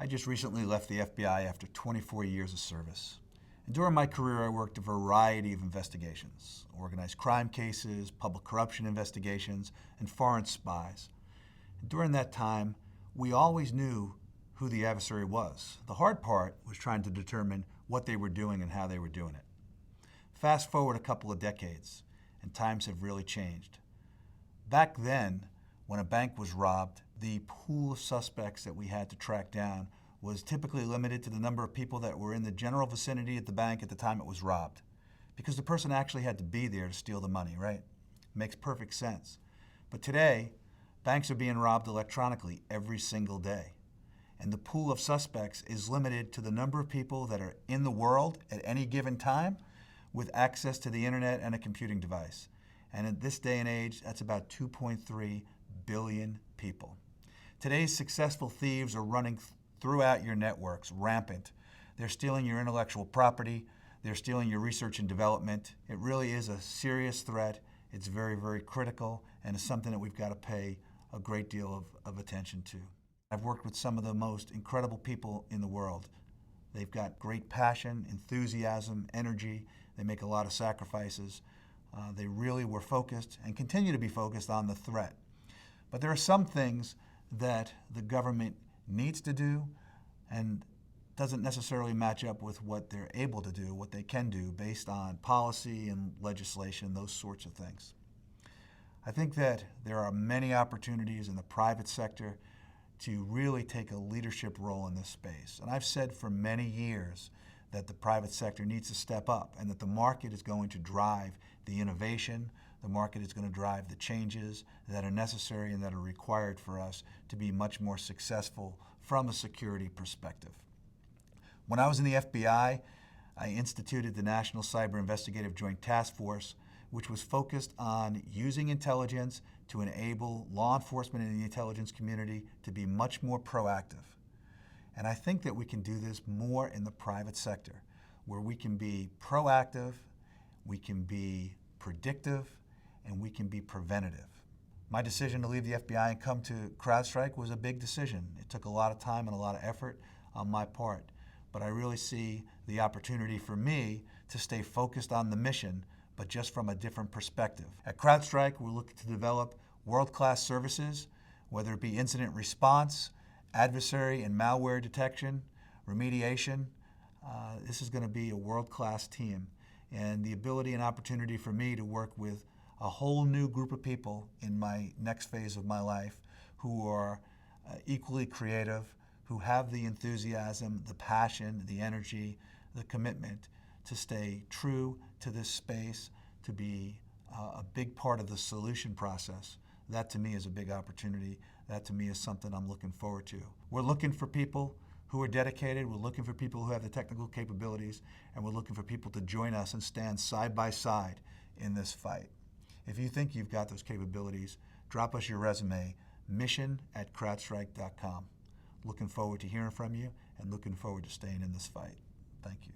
I just recently left the FBI after 24 years of service. And during my career, I worked a variety of investigations, organized crime cases, public corruption investigations, and foreign spies. And during that time, we always knew who the adversary was. The hard part was trying to determine what they were doing and how they were doing it. Fast forward a couple of decades, and times have really changed. Back then, when a bank was robbed, the pool of suspects that we had to track down was typically limited to the number of people that were in the general vicinity at the bank at the time it was robbed. Because the person actually had to be there to steal the money, right? Makes perfect sense. But today, banks are being robbed electronically every single day. And the pool of suspects is limited to the number of people that are in the world at any given time with access to the internet and a computing device. And in this day and age, that's about 2.3 billion people. Today's successful thieves are running throughout your networks, rampant. They're stealing your intellectual property. They're stealing your research and development. It really is a serious threat. It's very, very critical, and it's something that we've got to pay a great deal of attention to. I've worked with some of the most incredible people in the world. They've got great passion, enthusiasm, energy. They make a lot of sacrifices. They really were focused and continue to be focused on the threat. But there are some things that the government needs to do and doesn't necessarily match up with what they're able to do, what they can do based on policy and legislation, those sorts of things. I think that there are many opportunities in the private sector to really take a leadership role in this space. And I've said for many years that the private sector needs to step up and that the market is going to drive the innovation, the market is going to drive the changes that are necessary and that are required for us to be much more successful from a security perspective. When I was in the FBI, I instituted the National Cyber Investigative Joint Task Force, which was focused on using intelligence to enable law enforcement and the intelligence community to be much more proactive. And I think that we can do this more in the private sector, where we can be proactive, we can be predictive, and we can be preventative. My decision to leave the FBI and come to CrowdStrike was a big decision. It took a lot of time and a lot of effort on my part, but I really see the opportunity for me to stay focused on the mission, but just from a different perspective. At CrowdStrike, we're looking to develop world-class services, whether it be incident response, adversary and malware detection, remediation. This is going to be a world-class team. And the ability and opportunity for me to work with a whole new group of people in my next phase of my life who are equally creative, who have the enthusiasm, the passion, the energy, the commitment to stay true to this space, to be a big part of the solution process. That to me is a big opportunity. That to me is something I'm looking forward to. We're looking for people who are dedicated, we're looking for people who have the technical capabilities, and we're looking for people to join us and stand side by side in this fight. If you think you've got those capabilities, drop us your resume, mission@crowdstrike.com. Looking forward to hearing from you and looking forward to staying in this fight. Thank you.